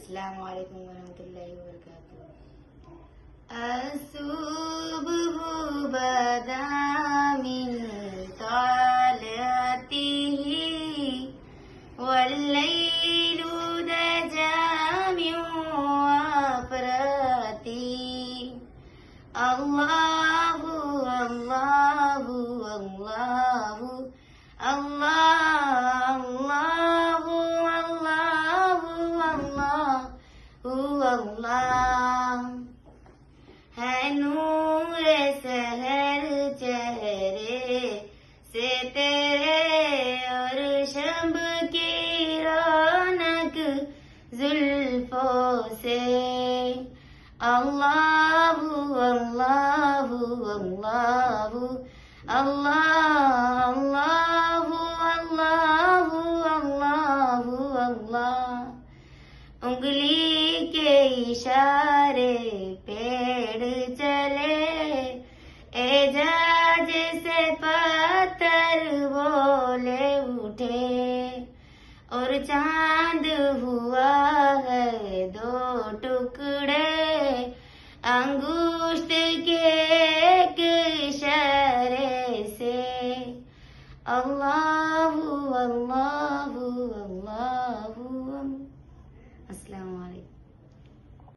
अस्सलाम वालेकुम वरहमतुल्लाहि वबरकातुहू। असुबहु बदा मिन तालतिही वल्लैलु दजा मिन वफ़रती। अल्लाहु अल्लाहु अल्लाहु अल्लाहु अल्लाहु अल्लाहु अल्लाह। है नूरे सहर चेहरे से तेरे और शब की रौनक जुल्फों से। अल्लाहु अल्लाहु अल्लाहु अल्लाहु अल्लाहु अल्लाहु अल्लाह। उंगली के इशारे पेड़ चले, एजाज से पत्थर बोले उठे, और चांद हुआ है दो टुकड़े अंगूष्ठ के एक इशारे से। अल्लाहु अल्लाहु अल्लाहु। अस्सलामु अलैकुम।